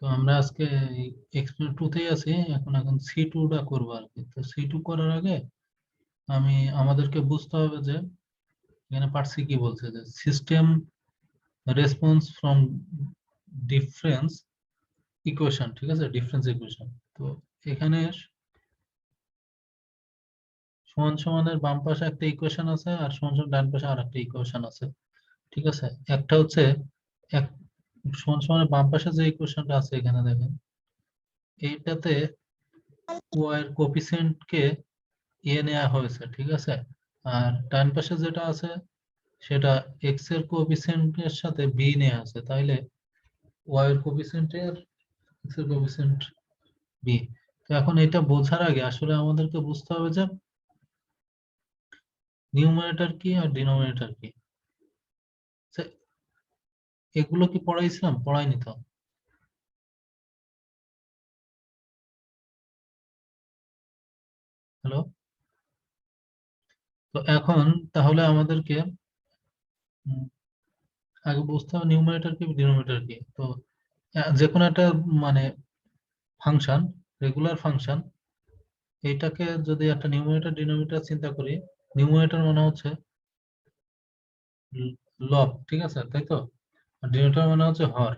তো আমরা আজকে এক্সপেরিমেন্ট 2 তেই আছি। এখন C2 টা করবো আর কি। তো C2 করার আগে আমাদেরকে বুঝতে হবে যে এখানে পার্ট সি কি বলছে, যে system response from difference equation. ঠিক আছে, ডিফারেন্স ইকুয়েশন। তো এখানে সমান সমানের বাম পাশে একটা ইকুয়েশন আছে, আর সমান সমান ডান পাশে আর একটা ইকুয়েশন আছে। ঠিক আছে, একটা হচ্ছে এক সমান সমানের বাম পাশে যে ইকুয়েশনটা আছে এখানে দেখেন, এইটাতে ওয়াই এর কোফিসিয়েন্ট কে এ নেওয়া হয়েছে। ঠিক আছে, আর ডান পাশে যেটা আছে সেটা এক্স এর কোফিসিয়েন্ট এর সাথে বি নেওয়া আছে। তাইলে ওয়াই এর কোফিসিয়েন্ট এর এক্স এর কোফিসিয়েন্ট বি। তো এখন এটা বোঝার আগে আসলে আমাদেরকে বুঝতে হবে যে নিউমারেটর কি আর ডিনোমিনেটর কি। তো এগুলো কি পড়াইছিলাম? পড়াইনি তো। হ্যালো। তো এখন তাহলে আমাদেরকে উম, আগে বুঝতে হবে নিউমারেটর কি ডিনোমিনেটর কি। তো যে কোনো একটা মানে ফাংশন, রেগুলার ফাংশন, এইটাকে যদি একটা নিউমারেটর ডিনোমিনেটর চিন্তা করি, নিউমারেটর মানে হচ্ছে লব। ঠিক আছে, তাই তো। আর ডিনোমিনেটর মানে হচ্ছে হর।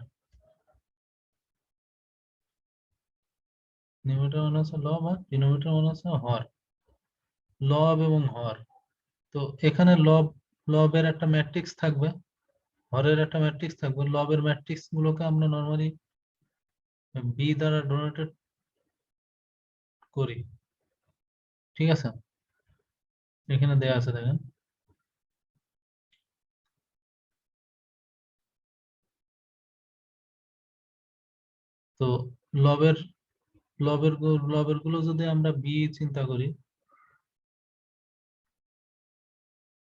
নিউমারেটর মানে হচ্ছে লব আর ডিনোমিনেটর মানে হচ্ছে হর। লব এবং হর। তো এখানে লবের একটা ম্যাট্রিক্স থাকবে, হরের একটা ম্যাট্রিক্স থাকবে। লবের ম্যাট্রিক্স গুলোকে আমরা নর্মালি বি দ্বারা ডোনেটেড করি। ঠিক আছে, এখানে দেয়া আছে দেখেন। তো লবের লবের গুলো যদি আমরা বি চিন্তা করি,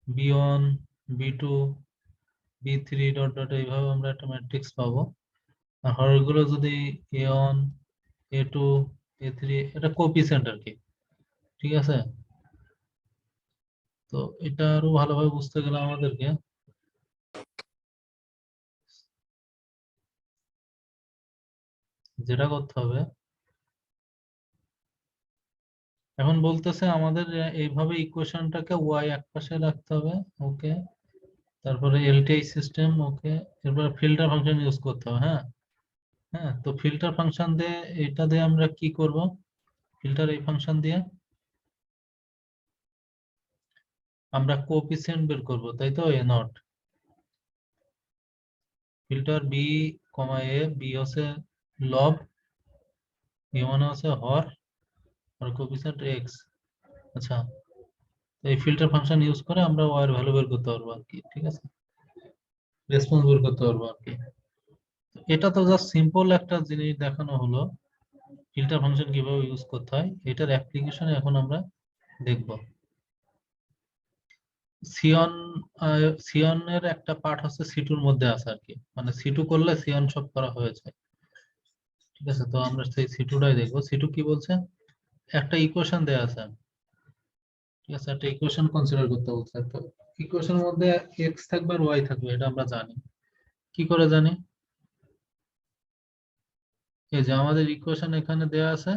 B1, B2, B3 dot dot, এইভাবে আমরা একটা ম্যাট্রিক্স পাবো। আর হরের গুলো যদি A1, A2, A3, এটা কোপিসেন্ট আর কি। ঠিক আছে, তো এটা আরো ভালোভাবে বুঝতে গেলে আমাদেরকে যেটা করতে হবে, এখন বলতেছে আমাদের এইভাবে ইকুয়েশনটাকে ওয়াই এক পাশে রাখতে হবে। ওকে, তারপরে এলটিআই সিস্টেম। ওকে, এরপর ফিল্টার ফাংশন ইউজ করতে হবে। হ্যাঁ, হ্যাঁ। তো ফিল্টার ফাংশন দিয়ে, এটা দিয়ে আমরা কি করব? ফিল্টার এই ফাংশন দিয়ে আমরা কোএফিসিয়েন্ট বের করব, তাই তো। A not filter B comma A, B হচ্ছে লব, এ মানে হচ্ছে হর, আর কোএফিসিয়েন্ট এক্স। আচ্ছা, তো এই ফিল্টার ফাংশন ইউজ করে আমরা ওয়াই এর ভ্যালু বের করতে পারবো আর কি। ঠিক আছে, রেসপন্স বের করতে পারবো আর কি। তো এটা তো জাস্ট সিম্পল একটা জিনিস দেখানো হলো, ফিল্টার ফাংশন কিভাবে ইউজ করতে হয়। এটার অ্যাপ্লিকেশন এখন আমরা দেখব। সিয়ন সিয়নের একটা পার্ট হচ্ছে সিটুর মধ্যে আছে আর কি, মানে সিটু করলে সিয়ন সব করা হয়েছে। ঠিক আছে, তো আমরা সেই সিটুটাই দেখবো। সিটু কি বলছে, একটা ইকুয়েশন দেয়া আছে। ঠিক আছে, একটা ইকুয়েশন কনসিডার করতে বলছে। তো ইকুয়েশনের মধ্যে এক্স থাকবে আর ওয়াই থাকবে, এটা আমরা জানি। কি করে জানি? এই যে আমাদের ইকুয়েশন এখানে দেয়া আছে,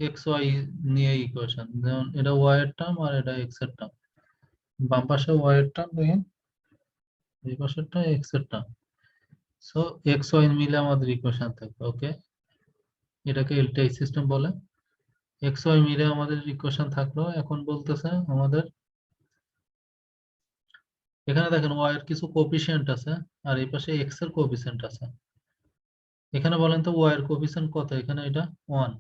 এক্স ওয়াই নিয়ে ইকুয়েশন, যেমন এটা ওয়াই এর টার্ম আর এটা এক্স এর টার্ম। বাম পাশে ওয়াই এর টার্ম দেখেন, এই পাশেরটা এক্স এর টার্ম। সো এক্স ওয়াই মিলে আমাদের ইকুয়েশন থাকবে। ওকে, এটাকে এলটিআই সিস্টেম বলে। এক্স ওয়াই মিলে আমাদের ইকুয়েশন থাকলো। এখন বলতেছে আমাদের এখানে দেখেন ওয়াই এর কিছু কোএফিসিয়েন্ট আছে, আর এই পাশে এক্স এর কোএফিসিয়েন্ট আছে। এখানে বলেন তো ওয়াই এর কোএফিসিয়েন্ট কত? এখানে এটা 1।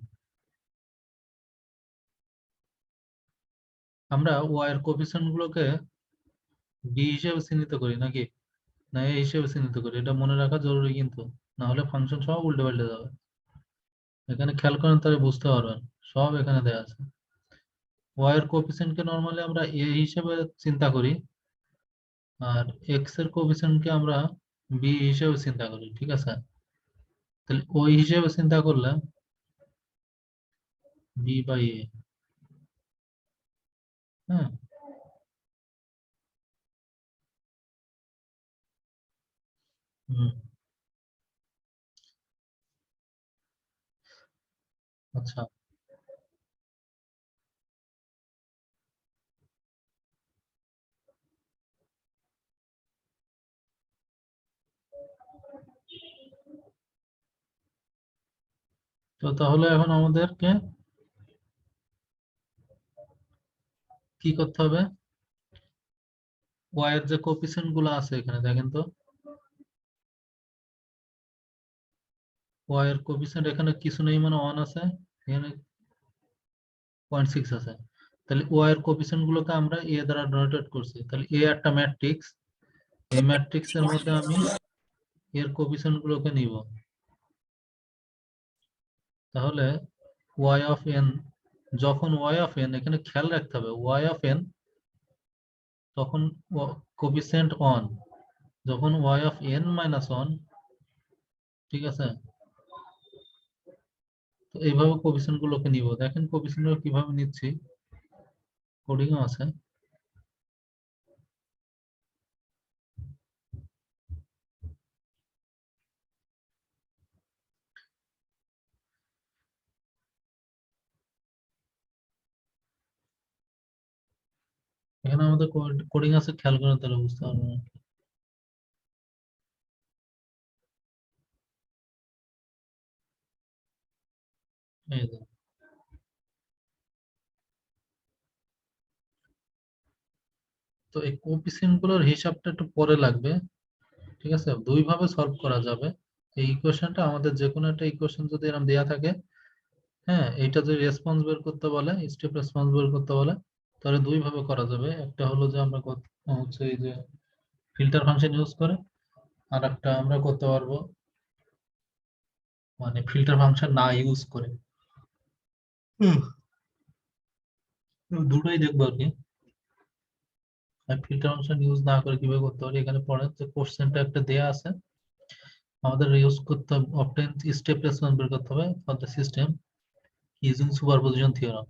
আমরা ওয়াই এর কোএফিসিয়েন্ট গুলোকে বি হিসেবে চিহ্নিত করি নাকি না এ হিসেবে চিহ্নিত করি? এটা মনে রাখা জরুরি কিন্তু, না হলে ফাংশন সব উল্টে পাল্টে যাবে। এখানে খেয়াল করেন তাহলে বুঝতে পারবেন, সব এখানে দেওয়া আছে। ওয়াই এর কোএফিসিয়েন্ট কে নরমালি আমরা এ হিসেবে চিন্তা করি, আর এক্স এর কোএফিসিয়েন্ট কে আমরা বি হিসেবে চিন্তা করি। ঠিক আছে, তাহলে ওই হিসেবে চিন্তা করলে বি বাই এ। হ্যাঁ, হুম, আচ্ছা, তো তাহলে এখন আমাদেরকে কি করতে হবে? ওয়াই এর যে কোফিসিয়েন্ট গুলো আছে এখানে দেখেন তো, ওয়াই এর কোফিসিয়েন্ট এখানে কিছু নেই মানে 1 আছে, এখানে 0.6 আছে। তাহলে ওয়াই এর কোফিসিয়েন্ট গুলোকে আমরা এ দ্বারা ডোনেটেড করছি, তাহলে এ একটা ম্যাট্রিক্স, এই ম্যাট্রিক্স এর মধ্যে আমি এর কোফিসিয়েন্ট গুলোকে নিব। তাহলে ওয়াই অফ এন, যখন ওয়াই অফ এন, এখানে খেয়াল রাখতে হবে ওয়াই অফ এন তখন কোফিসিয়েন্ট 1, যখন ওয়াই অফ এন মাইনাস 1, ঠিক আছে, তো এইভাবে কোফিসিয়েন্ট গুলোকে নিব। দেখেন কোফিসিয়েন্ট গুলো কিভাবে নিচ্ছি, কোডিং আছে। এখানে আমাদের কোডিং আছে, খেয়াল করেন তাহলে বুঝতে পারবেন। এই যে, তো এই কোফিসিয়েন্ট গুলোর হিসাবটা একটু পরে লাগবে, ঠিক আছে, দুই ভাবে সলভ করা যাবে। এই ইকুয়েশনটা আমাদের যে কোনো একটা ইকুয়েশন যদি এরকম দেয়া থাকে, হ্যাঁ, এইটা যদি রেসপন্স বের করতে বলে, স্টেপ রেসপন্স বের করতে বলে, তাহলে দুই ভাবে করা যাবে। একটা হলো যে আমরা হচ্ছে এই যে ফিল্টার ফাংশন ইউজ করে, আর একটা আমরা করতে পারবো মানে ফিল্টার ফাংশন না ইউজ করে। হুম, দুটোই দেখবো আর কি। ফিল্টার ফাংশন ইউজ না করে কিভাবে করতে পারি, এখানে পড়েন যে কোশ্চেনটা একটা দেয়া আছে, আমাদের ইউজ করতে হবে অবটেন স্টেপ রেসপন্স বের করতে হবে for the system using superposition theorem.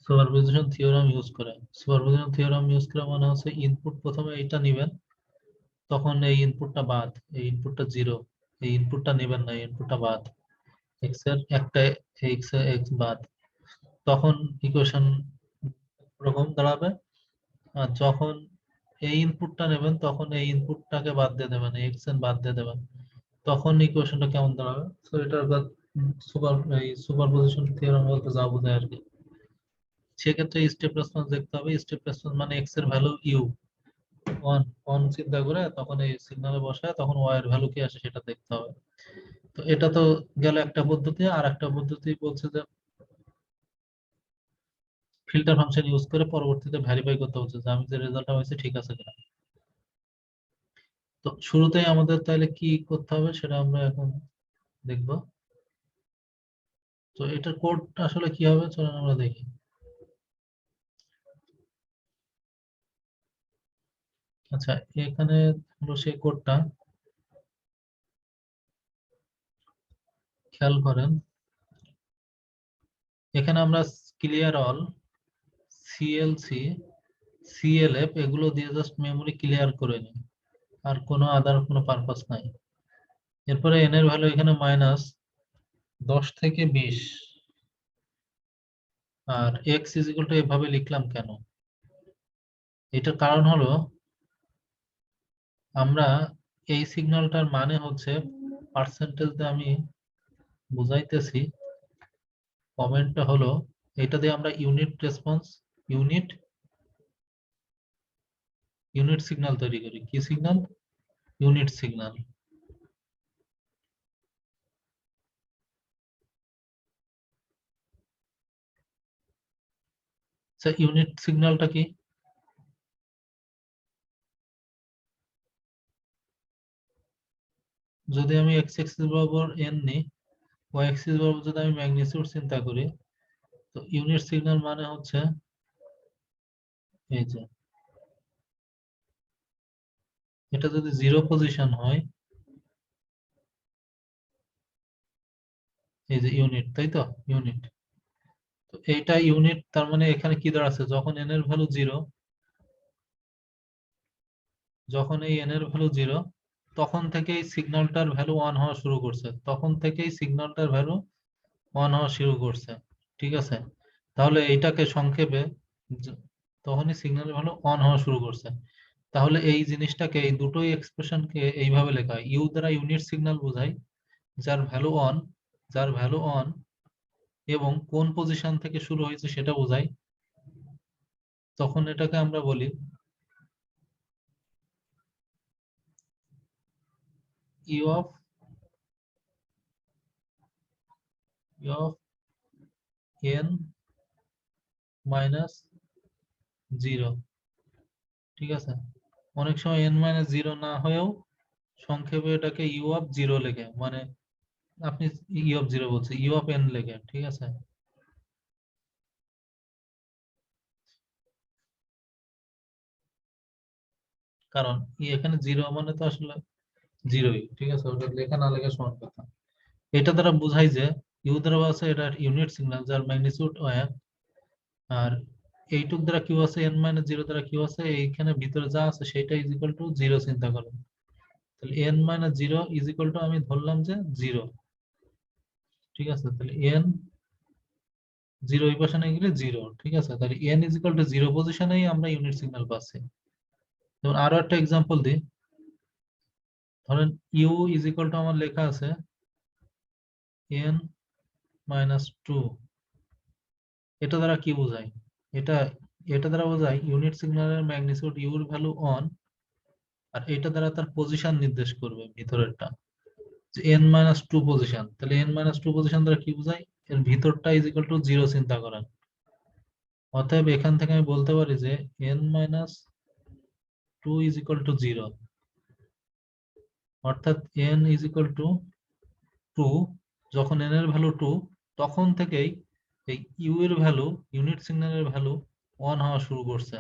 Superposition theorem use করে, সুপারপজিশন থিওরাম ইউজ করে মানে হচ্ছে ইনপুট প্রথমে এইটা নিবেন, তখন এই ইনপুটটা বাদ, এই ইনপুটটা জিরো, এই ইনপুটটা নেবেন না, এই ইনপুটটা বাদ, এক্স এর একটা এক্স এক্স বাদ, তখন ইকুয়েশন রকম দাঁড়াবে। আর যখন এই ইনপুটটা নেবেন তখন এই ইনপুটটাকে বাদ দিয়ে দেবেন, এক্স এন বাদ দিয়ে দেবেন, তখন ইকুয়েশনটা কেমন দাঁড়াবে। তো এটার এই সুপারপজিশন থিওরেম বলতে যা বোঝায় আর কি। সেক্ষেত্রে স্টেপ রেসপন্স দেখতে হবে, স্টেপ রেসপন্স মানে এক্স এর ভ্যালু ইউ ওয়ান, ওয়ান চিন্তা করে তখন এই সিগনালে বসায় তখন ওয়াই এর ভ্যালু কি আসে সেটা দেখতে হবে। তো এটা তো গেল একটা পদ্ধতি, আর একটা পদ্ধতি বলছে যে ফিল্টার ফাংশন ইউজ করে পরবর্তীতে ভেরিফাই করতে হচ্ছে যে আমি যে রেজাল্টটা হয়েছে ঠিক আছে কিনা। তো শুরুতেই আমাদের তাহলে কি করতে হবে সেটা আমরা এখন দেখবো। তো এটার কোড আসলে কি হবে চলেন আমরা দেখি। আচ্ছা, এখানে হলো সেই কোডটা, খেয়াল করেন এখানে আমরা ক্লিয়ার অল, সিএলসি, সিএলএফ এগুলো দিয়ে জাস্ট মেমোরি ক্লিয়ার করে নিই, আর কোনো আদার কোনো পারপাস নাই। এরপরে এন এর ভ্যালু এখানে মাইনাস 10 থেকে 20, আর এক্স ইজ ইকুয়াল টু এভাবে লিখলাম কেন, এটার কারণ হলো আমরা এই সিগন্যালটার মানে হচ্ছে পার্সেন্টেজ দিয়ে আমি বুঝাইতেছি। কমেন্টটা হলো এটা দিয়ে আমরা unit response, unit unit signal তৈরি করি। কি সিগন্যাল? Unit signal. আচ্ছা, ইউনিট সিগন্যালটা কি? যদি আমি এক্স এক্সিস বরাবর এন নিই, ওয়াই এক্সিস বরাবর যদি আমি ম্যাগনিটিউড চিন্তা করি, তো ইউনিট সিগন্যাল মানে হচ্ছে এই যে, এটা যদি জিরো পজিশন হয়, এই যে ইউনিট, তাই তো, ইউনিট। তো এইটা ইউনিট, তার মানে এখানে কি দাঁড়াচ্ছে, যখন এন এর ভ্যালু জিরো, যখন এই এন এর ভ্যালু জিরো, তখন থেকেই সিগন্যালটার ভ্যালু ওয়ান হওয়া শুরু করছে, তখন থেকেই সিগন্যালটার ভ্যালু অন হওয়া শুরু করছে, ঠিক আছে। তাহলে এইটাকে সংক্ষেপে য- তখনই সিগন্যাল ভ্যালু অন হওয়া শুরু করছে। তাহলে এই জিনিসটাকে, এই দুটোই এক্সপ্রেশনকে এইভাবে লেখা হয়, ইউ দ্বারা ইউনিট সিগন্যাল বোঝায় যার ভ্যালু অন এবং কোন পজিশন থেকে শুরু হয়েছে সেটা বোঝায়। তখন এটাকে আমরা বলি u of n minus zero, ঠিক আছে। অনেক সময় এন মাইনাস জিরো না হয়েও সংক্ষেপে এটাকে ইউ অফ জিরো লেখে, মানে আপনি ইউ অফ জিরো বলছে, ইউ অফ এন লেখে, ঠিক আছে। কারণ এখানে জিরো মানে তো আসলে জিরোই, ঠিক আছে, ওটা লেখা না লেখা সমান কথা। এটা দ্বারা বোঝাই যে ইউ দ্বারা আছে এটা ইউনিট সিগন্যাল যার ম্যাগনিটিউড ওয়ান, আর এইটুক দ্বারা কিউ আছে, এন মাইনাস জিরো দ্বারা কিউ আছে, এইখানে ভিতরে যা আছে সেটা ইজ ইকুয়াল টু জিরো চিন্তা করেন। তাহলে N minus zero is equal two আমি ধরলাম যে জিরো, ঠিক আছে। তাহলে এন জিরো এই পজিশনে গেলে জিরো, ঠিক আছে। তাহলে N is equal to zero পজিশনেই আমরা ইউনিট সিগন্যাল পাচ্ছি। যেমন আরো একটা এক্সাম্পল দিই, ধরেন ইউ ইজ ইকুয়াল টু আমার লেখা আছে এন মাইনাস টু। এটা দ্বারা কি বোঝায়? এটা এটা দ্বারা বোঝায় ইউনিট সিগন্যালের ম্যাগনিটিউড ইউর ভ্যালু অন, আর এটা দ্বারা তার পজিশন নির্দেশ করবে ভিতরেরটা, যে এন মাইনাস টু পজিশন। তাহলে এন মাইনাস টু পজিশন দ্বারা কি বোঝায়? এর ভিতরটা ইজ ইকুয়াল টু জিরো চিন্তা করেন। অতএব এখান থেকে আমি বলতে পারি যে N minus two is equal to zero, অর্থাৎ N is equal to two. যখন এন এর ভ্যালু টু, তখন থেকেই এই ইউ এর ভ্যালু, ইউনিট সিগন্যালের ভ্যালু অন হওয়া শুরু করছে।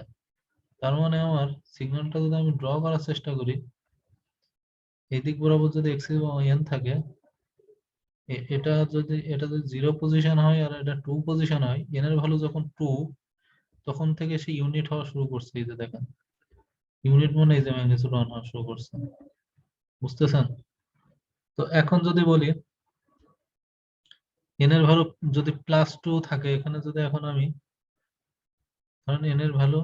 তার মানে আমার সিগন্যালটা যদি আমি ড্র করার চেষ্টা করি, এই দিক বরাবর যদি এক্স এবং এন থাকে, এটা যদি জিরো পজিশন হয় আর এটা টু পজিশন হয়, এন এর ভ্যালু যখন টু, তখন থেকে সে ইউনিট হওয়া শুরু করছে। এই যে দেখেন, ইউনিট মানে এই যে ম্যাগনিটিউড অন হওয়া শুরু করছে, বুঝতেছেন? তো এখন যদি বলি এন এর ভ্যালু যদি প্লাস টু থাকে, এখানে যদি এখন আমি ধরেন এন এর value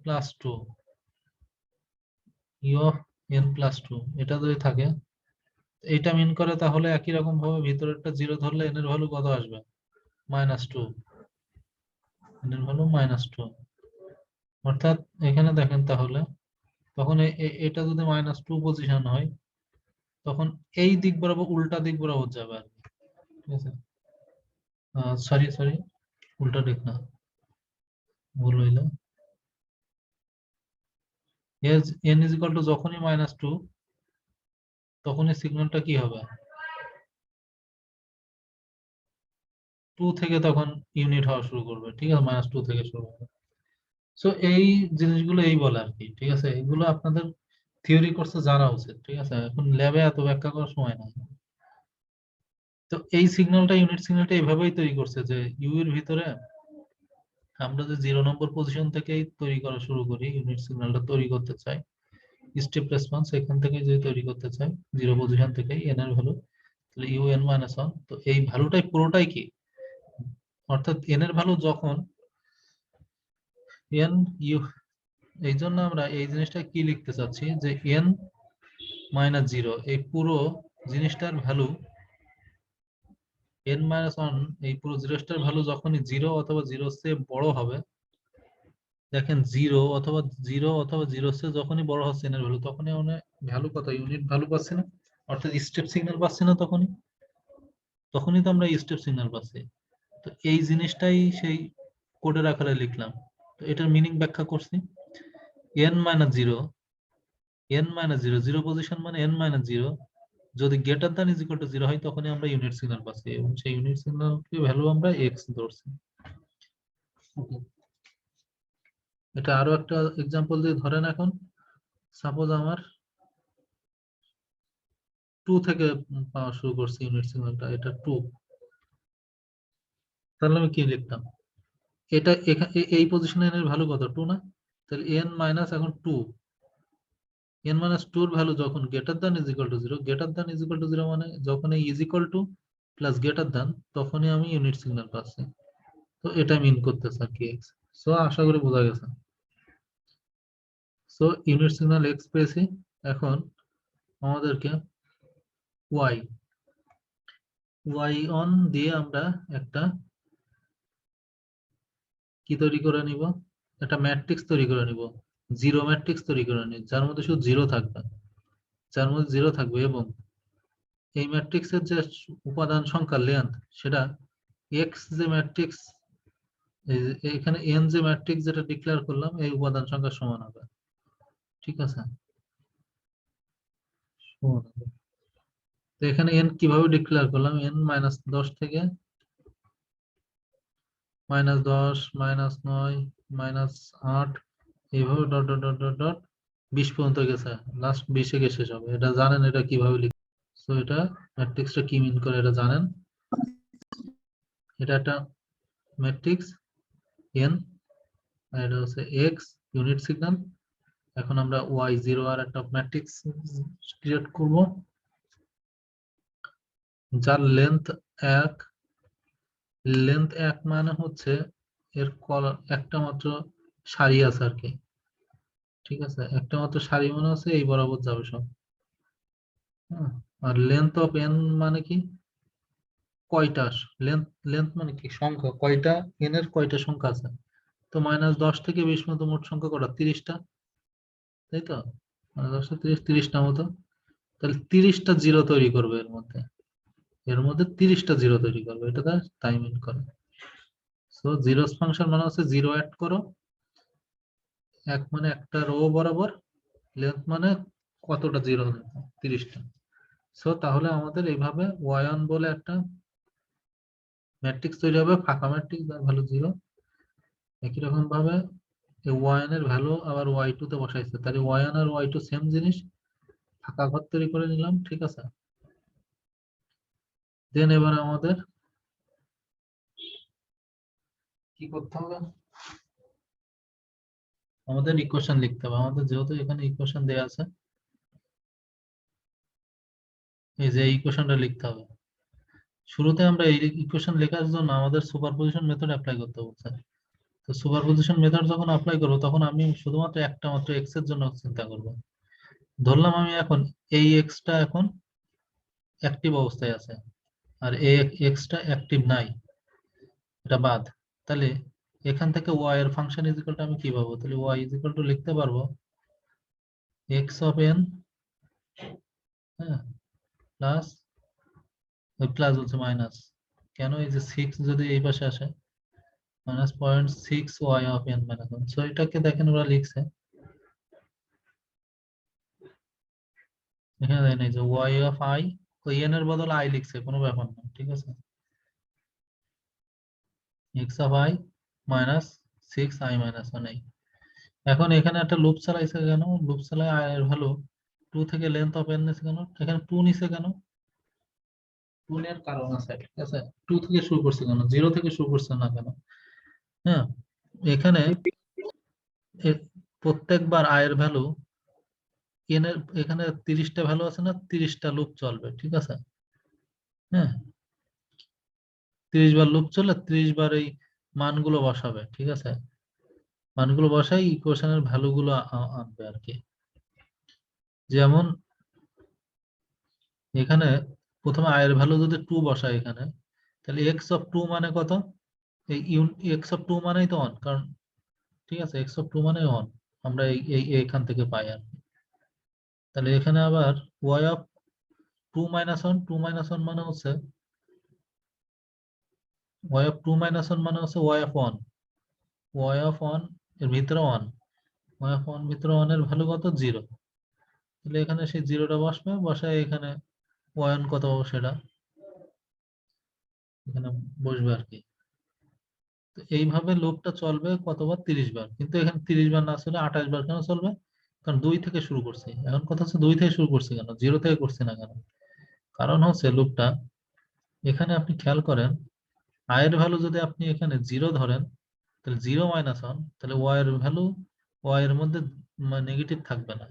plus two, u of n plus two, এটা যদি থাকে, এইটা মিন করে তাহলে একই রকম ভাবে ভিতরেরটা জিরো ধরলে এন এর ভ্যালু কত আসবে? Minus two. এন এর ভ্যালু মাইনাস টু, অর্থাৎ এখানে দেখেন তাহলে, তখন এটা যদি মাইনাস টু পজিশন হয়, তখন এই দিক বরাবর, উল্টা দিক বরাবর যাবে আর কি, ঠিক আছে। সরি সরি, উল্টা দিক না, ভুল হইলো। এন ইজ ইকুয়াল টু যখনই মাইনাস টু, তখনই সিগন্যালটা কি হবে? টু থেকে তখন ইউনিট হওয়া শুরু করবে, ঠিক আছে, মাইনাস টু থেকে শুরু হবে। সো এই জিনিসগুলো এই বলে আর কি, ঠিক আছে। এগুলো আপনাদের থিওরি কোর্সে জানা উচিত, ঠিক আছে, এখন ল্যাবে এত ব্যাখ্যা করার সময় নাই। তো এই সিগন্যালটা, ইউনিট সিগন্যালটা এইভাবেই তৈরি করছে যে ইউ এর ভিতরে আমরা যে জিরো নম্বর পজিশন থেকেই তৈরি করা শুরু করি, ইউনিট সিগন্যালটা তৈরি করতে চাই, স্টেপ রেসপন্স এখান থেকে যদি তৈরি করতে চাই, জিরো পজিশন থেকেই এন এর ভ্যালু, তাহলে ইউ এন মাইনাস ওয়ান। তো এই ভ্যালুটাই পুরোটাই কি, অর্থাৎ এন এর ভ্যালু যখন এন ইউ, এই জন্য আমরা এই জিনিসটা কি লিখতে চাচ্ছি যে এন মাইনাস জিরো, এই পুরো জিনিসটার ভ্যালু এন মাইনাস ওয়ান, এই পুরো জিনিসটার ভ্যালু যখনই জিরো অথবা জিরো চেয়ে বড় হবে, দেখেন জিরো অথবা জিরো চেয়ে যখনই বড় হচ্ছে এন এর ভ্যালু, তখনই আমরা ভ্যালু কত, ইউনিট ভ্যালু পাচ্ছি না, অর্থাৎ স্টেপ সিগন্যাল পাচ্ছি না, তখনই তখনই তো আমরা স্টেপ সিগন্যাল পাচ্ছি। তো এই জিনিসটাই সেই কোডের আকারে লিখলাম। তো এটার মিনিং ব্যাখ্যা করছি। N minus zero, N minus zero, zero position মানে এন মাইনাস জিরো, যদি greater than is equal to zero হয়, তখনই আমরা ইউনিট সিগন্যাল পাচ্ছি, এবং সেই ইউনিট সিগন্যালকে ভ্যালু আমরা এক্স ধরছি। Okay. এটা আরো একটা এক্সাম্পল দিয়ে ধরেন, এখন সাপোজ আমার টু থেকে পাওয়া শুরু করছি ইউনিট সিগন্যালটা, এটা টু। তাহলে আমি কি লিখতাম? এটা এই পজিশনে এর ভ্যালু কত, টু না? তাহলে এন মাইনাস এখন টু, n মাইনাস টুর ভ্যালু যখন greater than is equal to zero, greater than is equal to zero মানে যখন এই is equal two plus greater than, তখনই আমি ইউনিট সিগন্যাল পাচ্ছি। তো এটা মিন করতেছে আর কি এক্স। সো আশা করি বোঝা গেছে। সো ইউনিট সিগন্যাল এক্স পেয়েছি। এখন আমাদেরকে ওয়াই অন দিয়ে আমরা একটা কি তৈরি করে নিব, একটা ম্যাট্রিক্স তৈরি করে নিব, জিরো ম্যাট্রিক্স তৈরি করে নিব, যার মধ্যে শুধু জিরো থাকবে, এবং এই ম্যাট্রিক্সের যে উপাদান সংখ্যা লেন্থ, সেটা এক্স যে ম্যাট্রিক্স, এখানে এন যে ম্যাট্রিক্স যেটা ডিক্লেয়ার করলাম, এই উপাদান সংখ্যা সমান হবে। ঠিক আছে, সমান হবে। তো এখানে এন কিভাবে ডিক্লেয়ার করলাম, এন -10 থেকে -10 -9 -8 এইভাবে dot dot dot dot dot 20 পর্যন্ত গেছে, লাস্ট 20-এ গিয়ে শেষ হবে। এটা জানেন এটা কিভাবে লিখবে? সো এটা ম্যাট্রিক্সটা কি মিন করে এটা জানেন। এটা একটা ম্যাট্রিক্স এন, আর এটা হচ্ছে এক্স ইউনিট সিগন্যাল। এখন আমরা y0 আর একটা ম্যাট্রিক্স ক্রিয়েট করব, যার লেন্থ 1 মানে হচ্ছে এর একটা মাত্র সারি আছে আর কি। ঠিক আছে, একটা মাত্র সারি মানে হচ্ছে এই বরাবর যাবে সব। হ্যাঁ, আর লেন্থ অফ এন মানে কি, কয়টা লেন্থ মানে কি সংখ্যা, কয়টা এন এর কয়টা সংখ্যা আছে। তো -10 থেকে 20 মতো মোট সংখ্যা কটা, 30টা, তাই তো? -10 30, 30টা মতো। তাহলে 30টা জিরো তৈরি করবে এর মধ্যে 30টা জিরো তৈরি করবে, এটা তার টাইম ইন করে। সো জিরোস ফাংশন মানে হচ্ছে জিরো অ্যাড করো, এক মানে একটা রো বরাবর, লেন্থ মানে কতটা জিরো, 30টা। সো তাহলে আমাদের এইভাবে ওয়ান বলে একটা ম্যাট্রিক্স তৈরি হবে, ফাঁকা ম্যাট্রিক্স যার ভ্যালু জিরো। একই রকম ভাবে ওয়ান এর ভ্যালু আবার y2 তে বসাইছে, তাহলে ওয়ান আর y2 সেম জিনিস, ফাঁকা ঘর তৈরি করে নিলাম। ঠিক আছে, দেন এবার আমাদের কি করতে হবে, আমাদের ইকুয়েশন লিখতে হবে। আমাদের যেহেতু এখানে ইকুয়েশন দেওয়া আছে, এই যে ইকুয়েশনটা লিখতে হবে। শুরুতে আমরা এই ইকুয়েশন লেখার জন্য আমাদের সুপারপজিশন মেথড অ্যাপ্লাই করতে বলছে। তো সুপারপজিশন মেথড যখন অ্যাপ্লাই করবো, তখন আমি শুধুমাত্র একটা মাত্র এক্স এর জন্য চিন্তা করব। ধরলাম আমি এখন এই এক্সটা এখন অ্যাক্টিভ অবস্থায় আছে, আর এই এক্সটা অ্যাক্টিভ নাই, এটা বাদ। তাহলে এখান থেকে ওয়াই এর ফাংশন ইজ ইকুয়াল টু আমি কি পাবো, তাহলে ওয়াই ইজ ইকুয়াল টু লিখতে পারবো এক্স অফ এন, হ্যাঁ, প্লাস, ওই প্লাস হচ্ছে মাইনাস, কেন, এই যে 6 যদি এই পাশে আসে, -0.6 y of n minus 1। So এটাকে দেখেন ওরা লিখছে এখানে, দেখেন এই যে ওয়াই অফ আই, ওই এন এর বদলে আই লিখছে, কোনো ব্যাপার না। ঠিক আছে, এক্স অফ আই -6 i-1 এই। এখন এখানে একটা লুপ চালাইছে কেন, লুপ চালায় আই এর ভ্যালু 2 থেকে লেন্থ অফ এন নিছে কেন, এখানে 2 নিছে কেন, 2 এর কারণ আছে। ঠিক আছে, 2 থেকে শুরু করছে কেন, 0 থেকে শুরু করছে না কেন? হ্যাঁ, এখানে প্রত্যেকবার আয়ের ভ্যালু এন এর, এখানে 30টা ভ্যালু আছে না, 30টা লুপ চলবে। ঠিক আছে, হ্যাঁ, 30 বার লুপ চলে, 30 বার এই মানগুলো বসাবে। ঠিক আছে, মানগুলো বসাই ইকুয়েশনের ভ্যালু গুলো আনবে আর কি। যেমন এখানে প্রথমে আয়ের ভ্যালু যদি 2 বসায় এখানে, তাহলে এক্স অফ 2 মানে কত, এই এক্স অফ 2 মানেই তো অন, কারণ ঠিক আছে, এক্স অফ 2 মানে অন, আমরা এখান থেকে পাই আর কি। তাহলে এখানে আবার ওয়াই অফ 2 - 1, 2 - 1 মানে হচ্ছে ওয়াই অফ 2 - 1 মানে হচ্ছে ওয়াই অফ 1, ওয়াই অফ 1 এর ভিতরে 1, ওয়াই অফ 1 ভিতরে 1 এর ভ্যালু কত, 0। তাহলে এখানে সেই জিরোটা বসবে, বসায় এখানে ওয়াই অন কত পাবো সেটা এখানে বসবে আর কি। তো এইভাবে লুপটা চলবে কতবার, 30 বার। কিন্তু এখানে 30 বার না চলে 28 বার কেন চলবে, কারণ 2 থেকে শুরু করছি। এখন কথা হচ্ছে 2 থেকে শুরু করছি কেন, 0 থেকে করছি না কেন? কারণ হচ্ছে লুপটা, এখানে আপনি খেয়াল করেন, আয়ের ভ্যালু যদি আপনি এখানে 0 ধরেন, তাহলে 0 - 1, তাহলে ওয়াই এর ভ্যালু, ওয়াই এর মধ্যে নেগেটিভ থাকবে না,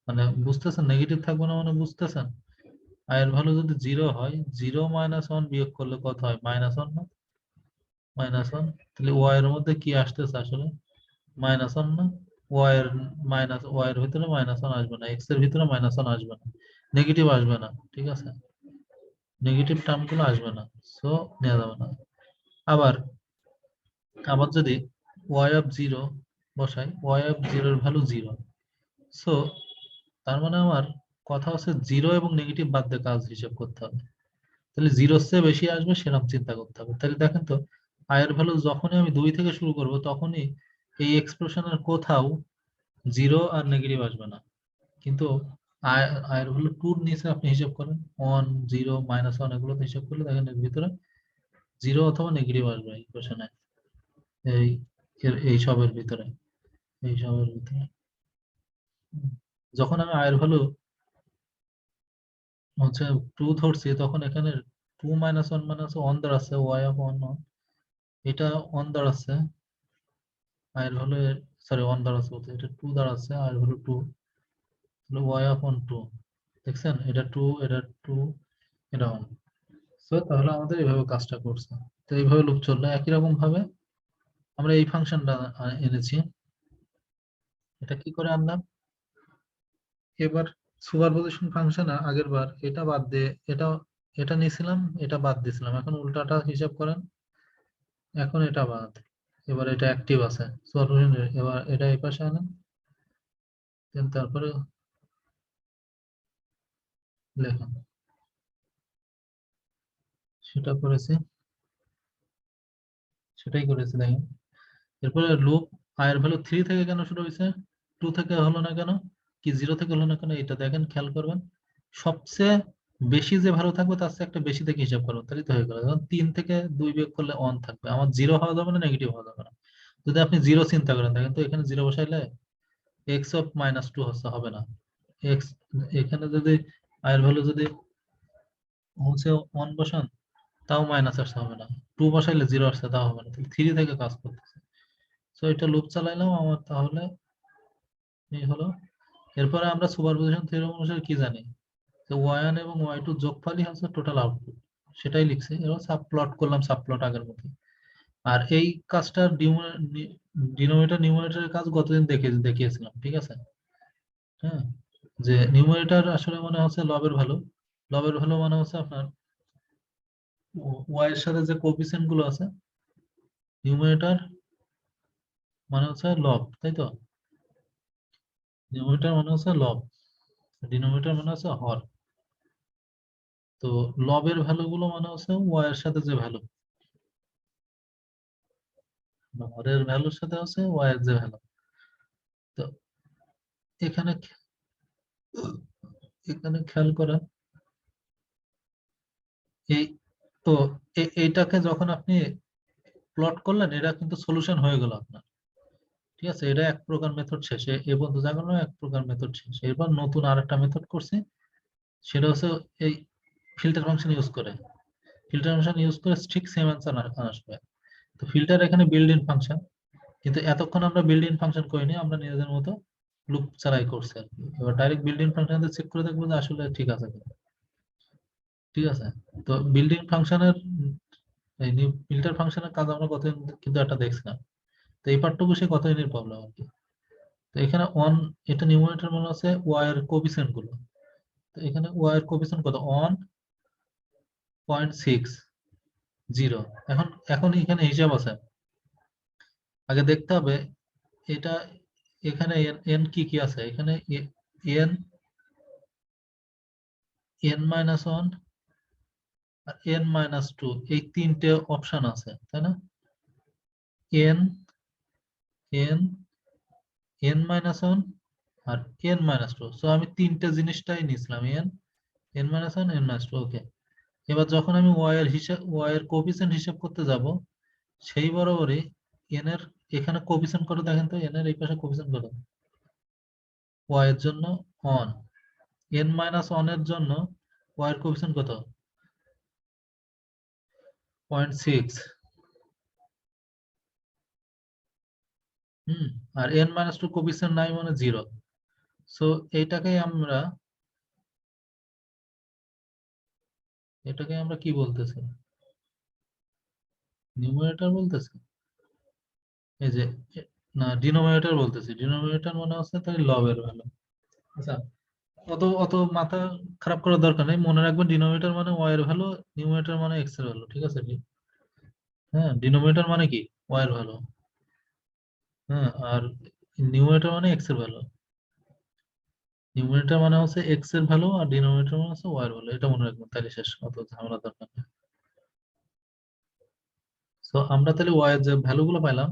মানে বুঝতেছেন, নেগেটিভ থাকবে না মানে বুঝতেছেন। আই এর ভ্যালু যদি 0 হয়, 0 - 1 বিয়োগ করলে কত হয়? -1 না? -1। তাহলে ওয়াই এর মধ্যে কি আসতেছে আসলে? -1 না? ওয়াই এর ওয়াই এর ভিতরে -1 আসবে না, এক্স এর ভিতরে -1 আসবে না, নেগেটিভ আসবে না, ঠিক আছে? নেগেটিভ টার্ম গুলো আসবে না, সো নেওয়া যাবে না। আবার আবার যদি ওয়াই অফ 0 বসাই, ওয়াই অফ 0 এর ভ্যালু 0, সো তার মানে আমার কথা হচ্ছে 0 এবং নেগেটিভ বাদ দিয়ে কাজ হিসেব করতে হবে। তাহলে 0 চেয়ে বেশি আসবে সেরকম চিন্তা করতে হবে। তাহলে দেখেন তো, আয়ের ভ্যালু যখনই আমি 2 থেকে শুরু করব তখনই এই এক্সপ্রেশনের কোথাও 0 আর নেগেটিভ আসবে না। কিন্তু আয়ের ভ্যালু 2 এর নিচে আপনি হিসাব করেন, 1, 0, -1 এগুলোতে হিসাব করলে দেখেন এর ভিতরে 0 অথবা নেগেটিভ আসবে ইকুয়েশনে, এই এই সবের ভিতরে, এই সবের ভিতরে। যখন আমি আয়ের ভ্যালু হচ্ছে 2 ধরছি, তখন এখানে 2 - 1 মানে হচ্ছে 1 দাঁড়াচ্ছে, ওয়াই অফ 1, এটা 1 দাঁড়াচ্ছে আয়ের ভ্যালু, সরি 1 দাঁড়াচ্ছে বলতে, এটা 2 দাঁড়াচ্ছে আয়ের ভ্যালু 2, তাহলে ওয়াই অফ 2 দেখছেন, এটা 2, এটা 2, এটা 1। সো তাহলে আমাদের এইভাবে কাজটা করছে। তো এইভাবে লুপ চললো। একই রকম ভাবে আমরা এই ফাংশনটা এনেছি, এটা কি করে আনলাম? এবার সুপারপজিশন ফাংশনে আগের বার এটা বাদ দিয়ে এটা, এটা নিয়েছিলাম, এটা বাদ দিয়েছিলাম, এখন উল্টাটা হিসাব করেন, এখন এটা বাদ, এবার এটা অ্যাক্টিভ আছে সুপারপজিশন, এবার এটা এই পাশে আনেন, দেন তারপরে লেখেন, সেটা করেছি, সেটাই করেছি দেখেন। এরপরে লুপ আয়ের ভ্যালু 3 থেকে কেন শুরু হয়েছে, 2 থেকে হলো না কেন, কি 0 থেকে হলো না কেন, এটা দেখেন, খেয়াল করবেন। সবচেয়ে বেশি যে ভ্যালু থাকবে তার চেয়ে একটা বেশি থেকে হিসাব করবেন, তাহলে তো হয়ে গেল। যেমন 3 থেকে 2 বিয়োগ করলে 1 থাকবে, আমার 0 হওয়া যাবে না, নেগেটিভ হওয়া যাবে না। যদি আপনি 0 চিন্তা করেন, দেখেন তো এখানে 0 বসাইলে এক্স অফ -2 হচ্ছে, হবে না। এক্স, এখানে যদি আয়ের ভ্যালু যদি হচ্ছে 1 বসান, তাও মাইনাস আসতে হবে না, 2 বসাইলে 0 আসছে, তাও হবে না, তাহলে 3 থেকে কাজ করতেছে। তো এটা লুপ চালাইলাম আমার, তাহলে এই হলো। এরপরে আমরা সুপারপজিশন থিওরেম অনুসারে কি জানি, যে y1 এবং y2 যোগফলই হচ্ছে টোটাল আউটপুট, সেটাই লিখছি। এবার সাব প্লট করলাম, সাব প্লট আগের মতো। আর এই কাজটা ডিনোমিনেটর নিউমারেটরের কাজ গতদিন দেখিয়েছিলাম, ঠিক আছে? হ্যাঁ, যে নিউমারেটর আসলে মানে হচ্ছে লবের ভ্যালু, লবের ভ্যালু মানে হচ্ছে আপনার ওয়াই এর সাথে যে কোএফিসিয়েন্ট গুলো আছে, নিউমারেটর মানে হচ্ছে লব, তাই তো? নিউমারেটর মানে হচ্ছে লব, ডিনোমিনেটর মানে হচ্ছে হর। তো লবের ভ্যালু গুলো মানে হচ্ছে ওয়াই এর সাথে যে ভ্যালু, হরের ভ্যালুর সাথে হচ্ছে ওয়াই এর যে ভ্যালু। তো এখানে এখানে খেয়াল করেন, এই তো এইটাকে যখন আপনি প্লট করলেন, এটা কিন্তু সলিউশন হয়ে গেল আপনার, ঠিক আছে? এটা এক প্রকার মেথড শেষে, এ পর্যন্ত যা করলাম এক প্রকার মেথড শেষ। এরপর নতুন আরেকটা মেথড করছি, সেটা হচ্ছে এই ফিল্টার ফাংশন ইউজ করে, ফিল্টার ফাংশন ইউজ করে ঠিক সেম অ্যান্সার আসবে। তো ফিল্টার এখানে বিল্ড ইন ফাংশন, কিন্তু এতক্ষণ আমরা বিল্ড ইন ফাংশন করিনি, আমরা নিজেদের মতো লুপ চালাই করছি আর কি। এবার direct build in function check করে দেখবো যে আসলে ঠিক আছে কিনা। ঠিক আছে, তো বিল্ড ইন ফাংশনের এই ফিল্টার ফাংশনের কাজ আমরা কতদিন কিন্তু একটা দেখছিলাম। তো এই পার্টটুকু সে কতদিনের প্রবলেম আর কি। তো এখানে ওয়ান, এটা নিউমারেটর মনে আছে ওয়াই এর কোএফিসিয়েন্ট গুলো। তো এখানে ওয়াই এর কোএফিসিয়েন্ট কত? 1.60। এখন এখন এখানে হিসাব আছে, আগে দেখতে হবে এটা, এখানে এন কি কি আছে, এখানে এন, n-1 আর n-2, এই তিনটে অপশন আছে, তাই না? n, n, n-1 আর n-2। সো আমি তিনটে জিনিসটাই নিয়েছিলাম, n-1, n-2, ওকে। এবার যখন আমি ওয়াই এর কোএফিসিয়েন্ট হিসাব করতে যাব, সেই বরাবরই এন এর এখানে কোএফিসিয়েন্ট কত দেখেন তো, এন এর এই পাশে কোএফিসিয়েন্ট কত? ওয়াই এর জন্য অন, n-1 এর জন্য ওয়াই এর কোএফিসিয়েন্ট কত? 0.6। আর n-2 কোএফিসিয়েন্ট নাই মানে 0। সো এটাকে আমরা কি বলতেছি, নিউমারেটর বলতেছি, এই যে না ডিনোমিনেটর বলতেছি, ডিনোমিনেটর মানে হচ্ছে তাহলে লবের ভ্যালু। আচ্ছা, অত অত মাথা খারাপ করার দরকার নেই, মনে রাখবেন ডিনোমিনেটর মানে ওয়াই এর ভ্যালু, নিউমারেটর মানে এক্স এর ভ্যালু, ঠিক আছে? হ্যাঁ, ডিনোমিনেটর মানে কি ওয়াই এর ভ্যালু, হ্যাঁ, আর নিউমারেটর মানে এক্স এর ভ্যালু। নিউমারেটর মানে হচ্ছে এক্স এর ভ্যালু আর ডিনোমিনেটর মানে হচ্ছে ওয়াই এর ভ্যালু, এটা মনে রাখবেন, তাহলে শেষ, অত ঝামেলা দরকার নেই। তো আমরা তাহলে ওয়াই এর যে ভ্যালু গুলো পাইলাম,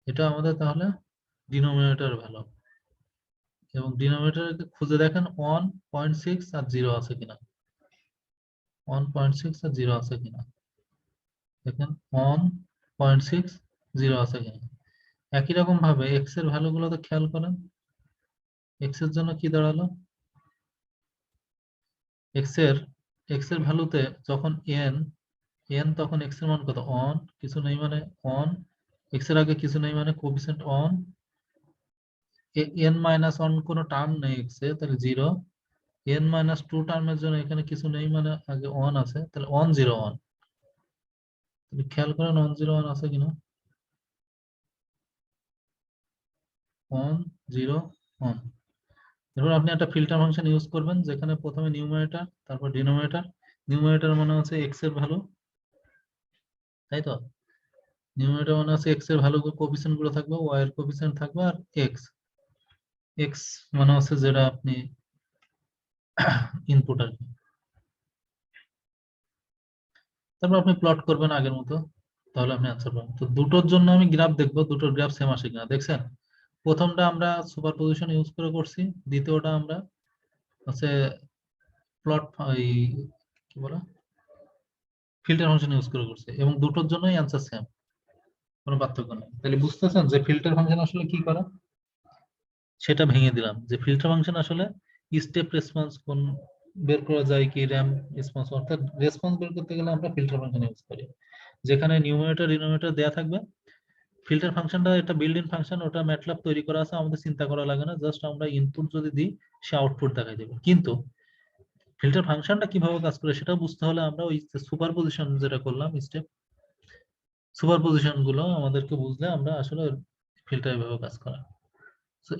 এটা আমাদের তাহলে ডিনোমিনেটর ভ্যালু, এবং ডিনোমিনেটর খুঁজে দেখেন 1.6 আর 0 আছে কিনা, 1.6 আর 0 আছে কিনা, দেখেন 1.6 0 আছে কিনা। একই রকম ভাবে এক্স এর ভ্যালু গুলো তো খেয়াল করেন, এক্স এর জন্য কি দাঁড়ালো, এক্স এর ভ্যালুতে যখন এন, তখন এক্স এর মান কত, অন, কিছু নেই মানে অন, এক্স এর আগে কিছু নেই মানে coefficient on, N minus on কোনো টার্ম নেই এক্স এ, তাহলে 0, এন মাইনাস 2 টার্মের জন্য এখানে কিছু নেই মানে আগে অন আছে, তাহলে 1 0 1, তাহলে খেয়াল করেন 1 0 1 আছে কিনা, 1 0 1। এরপর আপনি একটা ফিল্টার ফাংশন ইউজ করবেন, যেখানে প্রথমে নিউমারেটর তারপর ডিনোমিনেটর, নিউমারেটর মানে হচ্ছে এক্স এর ভ্যালু, তাই তো, নিউমারেটর মানে হচ্ছে এক্স এর ভ্যালু কোএফিসিয়েন্ট গুলো থাকবে, ওয়াই এর কোএফিসিয়েন্ট থাকবে, আর এক্স, এক্স মানে হচ্ছে যেটা আপনি ইনপুট আর কি। তারপর আপনি প্লট করবেন আগের মতো, তাহলে আপনি অ্যান্সার পাবেন। তো দুটোর জন্য আমি গ্রাফ দেখবো, দুটোর গ্রাফ সেম আসে কিনা। দেখছেন, প্রথমটা আমরা সুপার পজিশন ইউজ করে করছি, দ্বিতীয়টা আমরা হচ্ছে প্লট এই কি বলে ফিল্টার ফাংশন ইউজ করে করছি, এবং দুটোর জন্যই অ্যান্সার সেম, কোনো পার্থক্য নেই। তাহলে বুঝতেছেন যে ফিল্টার ফাংশন আসলে কি করে, সেটা ভেঙে দিলাম, যে ফিল্টার ফাংশন আসলে স্টেপ রেসপন্স কোন বের করা যায় কি, র্যাম্প রেসপন্স, অর্থাৎ রেসপন্স বের করতে গেলে আমরা ফিল্টার ফাংশন ইউজ করি, যেখানে নিউমারেটর ডিনোমিনেটর দেয়া থাকবে। ফিল্টার ফাংশনটা এটা বিল্ড ইন ফাংশন, ওটা ম্যাটল্যাব তৈরি করা আছে, আমাদের চিন্তা করা লাগে না, জাস্ট আমরা ইনপুট যদি দিই সে আউটপুট দেখাই দেবে। কিন্তু ফিল্টার ফাংশনটা কিভাবে কাজ করে সেটা বুঝতে হলে আমরা ওই সুপার পজিশন যেটা করলাম স্টেপ, সুপার পজিশন গুলো আমাদেরকে বুঝলে আমরা আসলে ফিল্টার এভাবে কাজ করা।